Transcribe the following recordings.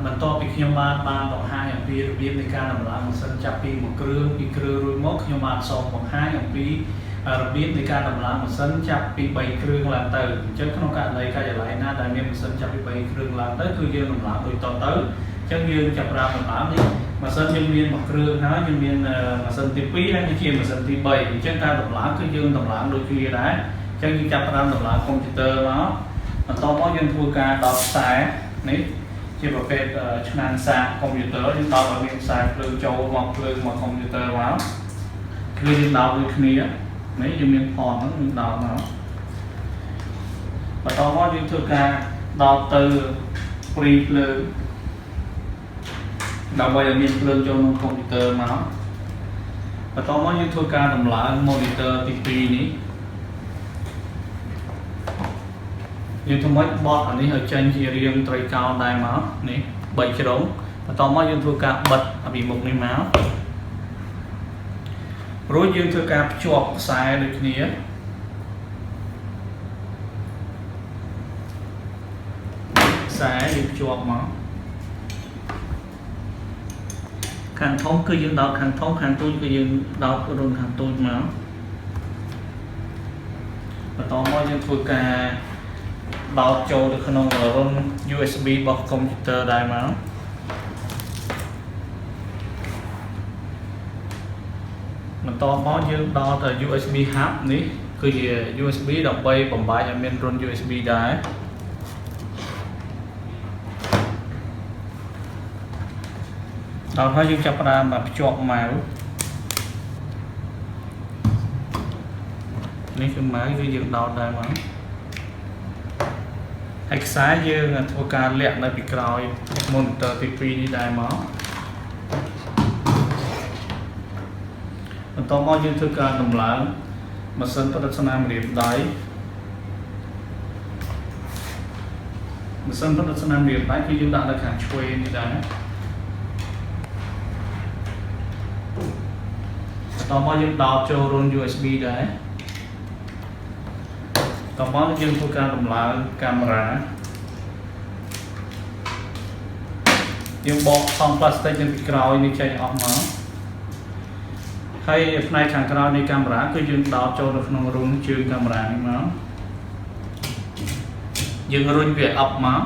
បន្ទាប់ពីខ្ញុំបានបង្ហាញអំពីរបៀបនៃការដំឡើងម៉ាស៊ីនចាប់ពីមួយគ្រឿងពីរគ្រឿងរួចមកខ្ញុំបានសូមបង្ហាញអំពីរបៀបនៃការដំឡើងម៉ាស៊ីនចាប់ពី3គ្រឿងឡើងទៅអញ្ចឹងក្នុងករណីការិយាល័យណាដែលមានម៉ាស៊ីនចាប់ពី3គ្រឿងឡើងទៅគឺយើងដំឡើងដូចតទៅអញ្ចឹងយើងចាប់ផ្ដើមដំឡើងនេះម៉ាស៊ីនយើងមានមួយគ្រឿងហើយយើងមានម៉ាស៊ីនទី2ហើយជាម៉ាស៊ីនទី3អញ្ចឹងការដំឡើងគឺយើងដំឡើងដូចគ្នាដែរអញ្ចឹងយើងចាប់ផ្ដើមដំឡើងកុំព្យូទ័រមកបន្ទាប់មកយើងធ្វើការដោតខ្សែនេះជាប្រភេទឆ្នាំងសាកកុំព្យូទ័រយើងដោតឲ្យមានខ្សែភ្លើងចូលមកភ្លើងមកកុំព្យូទ័រមកគឺយើងដោតដូចគ្នានេះយើងមានផនហ្នឹងយើងដោតមកបន្ទាប់មកយើងធ្វើការដោតទៅព្រីភ្លើងដើម្បីឲ្យមានភ្លើងចូលក្នុងកុំព្យូទ័រមកបន្ទាប់មកយើងធ្វើការដំឡើង monitor ទី2នេះយើងធ្វើមកបត់អានេះឲ្យចេញជារាងត្រីកោណដែរមកនេះ3ជ្រុងបន្ទាប់មកយើងធ្វើការបិទពីមុខនេះមករួចយើងធ្វើការភ្ជាប់ខ្សែដូចគ្នាខ្សែយើងភ្ជាប់មកខាងធំគឺយើងដោតខាងធំខាងតូចគឺយើងដោតរុនខាងតូចមកបន្តមកយើងធ្វើការដោតចូលទៅក្នុងរុន USB របស់កុំព្យូទ័រដែរមកបន្តមកយើងដោត USB hub នេះគឺជា USB ដើម្បីបំបែកឲ្យមានរុន USB ដែរដល់ហើយយើងចាប់ផ្ដើមភ្ជាប់ម៉ៅនេះគឺម៉ៅគឺយើងដោតដែរមកហើយខ្សែយើងធ្វើការលាក់នៅពីក្រោយ monitor ទី2នេះដែរមកបន្តមកយើងធ្វើការដំឡើងម៉ាស៊ីនប្រឌិតស្នាមរៀបដៃម៉ាស៊ីនប្រឌិតស្នាមរៀបដៃគឺយើងដាក់នៅខាងឆ្វេងនេះដែរបន្តមកយើងដោតចូលរុន USB ដែរតោះមកយើងធ្វើការដំឡើងកាមេរ៉ាយើងបកថង់ផ្លាស្ទិកនៅពីក្រោយនេះចេញអស់មកហើយផ្នែកខាងក្រោយនៃកាមេរ៉ាគឺយើងដោតចូលនៅក្នុងរុនជើងកាមេរ៉ានេះមកយើងរុញវាអប់មក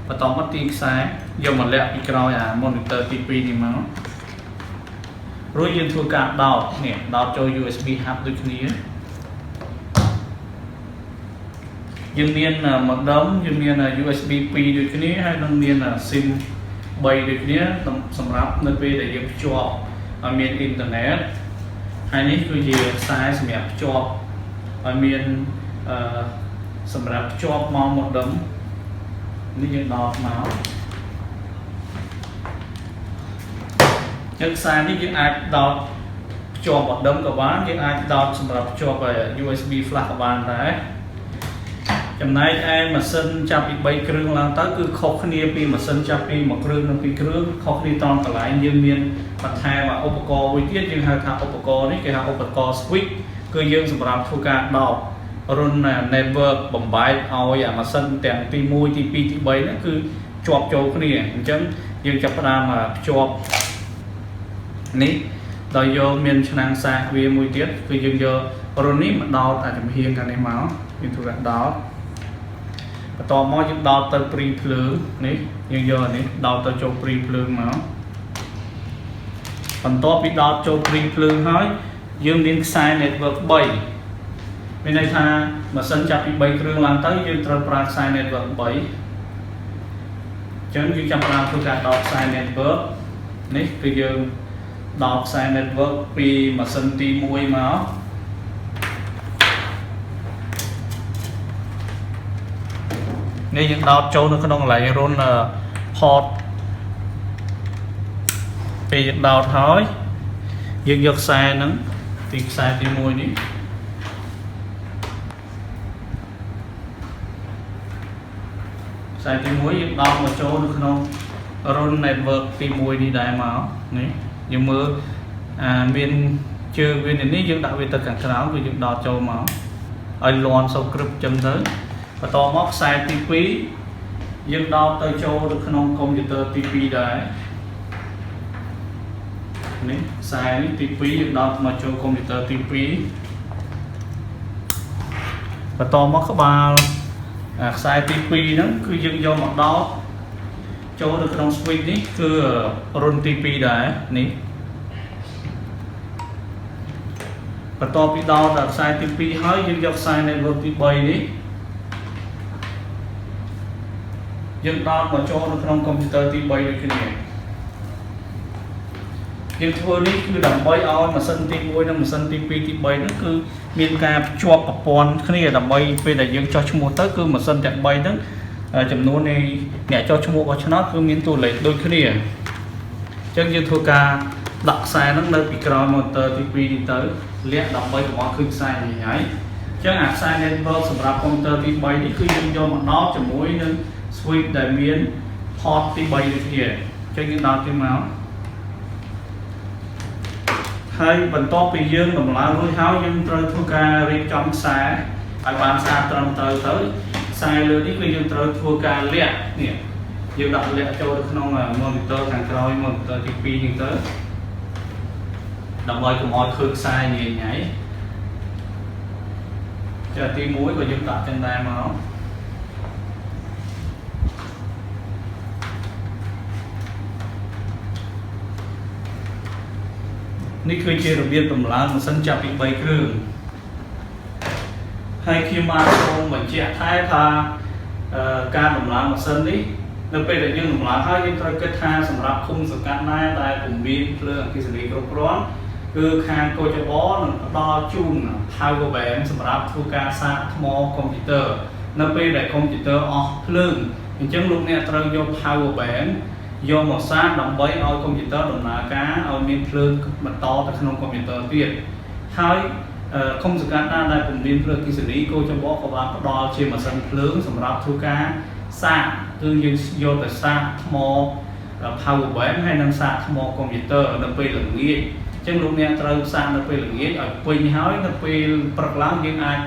បន្តមកទាញខ្សែយកមកលាក់ពីក្រោយអា monitor ទី2នេះមករួចយើងធ្វើការដោតនេះដោតចូល USB hub ដូចគ្នាយើងមាន modem យើងមាន USB 2ដូចគ្នាហើយនឹងមាន SIM 3ដូចគ្នាសម្រាប់នៅពេលដែលយើងភ្ជាប់ឲ្យមានអ៊ីនធឺណិតហើយនេះគឺជាខ្សែសម្រាប់ភ្ជាប់ឲ្យមានសម្រាប់ភ្ជាប់មក modem នេះយើងដោតមកខ្សែនេះយើងអាចដោតភ្ជាប់ modem ក៏បានយើងអាចដោតសម្រាប់ភ្ជាប់ USB flash ក៏បានដែរចំណែកឯម៉ាស៊ីនចាប់ពី3គ្រឿងឡើងទៅគឺខុសគ្នាពីម៉ាស៊ីនចាប់ពី1គ្រឿងនិង2គ្រឿងខុសគ្នាត្រង់កន្លែងយើងមានបន្ថែមឧបករណ៍មួយទៀតយើងហៅថាឧបករណ៍នេះគេហៅឧបករណ៍ switch គឺយើងសម្រាប់ធ្វើការដោតរុន network បំបែកឲ្យអាម៉ាស៊ីនទាំងទី1ទី2ទី3ហ្នឹងគឺជាប់ចូលគ្នាអញ្ចឹងយើងចាប់ផ្ដើមភ្ជាប់នេះដោយយកមានឆ្នាំងសាកវាមួយទៀតគឺយើងយករុននេះមកដោតអាចំហៀងខាងនេះមកយើងធ្វើការដោតបន្តមកយើងដោតទៅព្រីភ្លើងនេះយើងយកអានេះដោតទៅចូលព្រីភ្លើងមកបន្ទាប់ពីដោតចូលព្រីភ្លើងហើយយើងមានខ្សែ network 3មានន័យថាម៉ាស៊ីនចាប់ពី3គ្រឿងឡើងទៅយើងត្រូវប្រើខ្សែ network 3អញ្ចឹងយើងចាប់ផ្ដើមធ្វើការដោតខ្សែ network នេះគឺយើងដោតខ្សែ network ពីម៉ាស៊ីនទី1មកនេះយើងដោតចូលនៅក្នុងកន្លែងរុន port ពេលយើងដោតហើយយើងយកខ្សែហ្នឹងទីខ្សែទី1នេះខ្សែទី1យើងដោតមកចូលនៅក្នុងរុន network ទី1នេះដែរមកនេះយើងមើលមានជើងវានេះយើងដាក់វាទៅខាងក្រោមគឺយើងដោតចូលមកឲ្យលាន់សូវគ្រប់ចឹងទៅបន្តមកខ្សែទី2 យើងដល់ទៅចូលទៅក្នុងកុំព្យូទ័រទី2ដែរនេះខ្សែនេះទី2យើងដល់មកចូលកុំព្យូទ័រទី2បន្តមកក្បាលខ្សែទី2ហ្នឹងគឺយើងយកមកដល់ចូលទៅក្នុង switch នេះគឺរុនទី2ដែរនេះបន្ទាប់ពីដល់ដល់ខ្សែទី2ហើយយើងយកខ្សែនៃរុនទី3នេះយើងដល់មកចូលនៅក្នុងកុំព្យូទ័រទី3ដូចគ្នាយើងធ្វើនេះគឺដើម្បីឲ្យម៉ាស៊ីនទី1និងម៉ាស៊ីនទី2ទី3ហ្នឹងគឺមានការភ្ជាប់ប្រព័ន្ធគ្នាដើម្បីពេលដែលយើងចុះឈ្មោះទៅគឺម៉ាស៊ីនទាំង3ហ្នឹងចំនួននៃអ្នកចុះឈ្មោះរបស់ឆ្នោតគឺមានតួលេខដូចគ្នាអញ្ចឹងយើងធ្វើការដាក់ខ្សែហ្នឹងនៅពីក្រោយ motor ទី2នេះទៅលាក់ដើម្បីកុំឲ្យឃើញខ្សែនេះហើយអញ្ចឹងអាខ្សែ network សម្រាប់ computer ទី3នេះគឺយើងយកមកដោតជាមួយនឹង switch ដែលមាន port ទី3ដូចគ្នាអញ្ចឹងយើងដោតទៅមកហើយបន្ទាប់ពីយើងដំឡើងរួចហើយយើងត្រូវធ្វើការរៀបចំខ្សែឲ្យបានស្អាតត្រឹមត្រូវទៅខ្សែលើនេះគឺយើងត្រូវធ្វើការលាក់នេះយើងដាក់លាក់ចូលទៅក្នុង monitor ខាងក្រោយ monitor ទី2នេះទៅដើម្បីកុំឲ្យឃើញខ្សែញ៉ៃញ៉ៃចាទី1ក៏យើងដាក់ចឹងដែរមកនេះគឺជារបៀបដំឡើងម៉ាស៊ីនចាប់ពី3គ្រឿងហើយខ្ញុំបានសូមបញ្ជាក់ថែថាការដំឡើងម៉ាស៊ីននេះនៅពេលដែលយើងដំឡើងហើយយើងត្រូវគិតថាសម្រាប់ឃុំសង្កាត់ណាដែលពុំមានភ្លើងអគ្គិសនីគ្រប់គ្រាន់គឺខាងកោចបនឹងផ្ដល់ជូន power bank សម្រាប់ធ្វើការសាកថ្មកុំព្យូទ័រនៅពេលដែលកុំព្យូទ័រអស់ភ្លើងអញ្ចឹងលោកអ្នកត្រូវយក power bank យកមកសាកដើម្បីឲ្យកុំព្យូទ័រដំណើរការឲ្យមានភ្លើងបន្តទៅក្នុងកុំព្យូទ័រទៀតហើយឃុំសង្កាត់ណាដែលពុំមានភ្លើងអគ្គិសនីកោចបក៏បានផ្ដល់ជាម៉ាស៊ីនភ្លើងសម្រាប់ធ្វើការសាកគឺយើងយកទៅសាកថ្ម power bank ហើយនឹងសាកថ្មកុំព្យូទ័រនៅពេលល្ងាចអញ្ចឹងលោកអ្នកត្រូវសាកនៅពេលល្ងាចឲ្យពេញហើយនៅពេលព្រឹកឡើងយើងអាច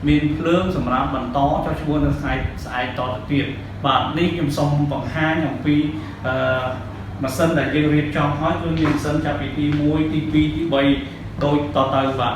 មានភ្លើងសម្រាប់បន្តចុះឈ្មោះនៅស្អែកតទៅទៀតបាទនេះខ្ញុំសូមបង្ហាញអំពីម៉ាស៊ីនដែលយើងរៀបចំហើយគឺមានម៉ាស៊ីនចាប់ពីទី1ទី2ទី3ដូចតទៅបាទ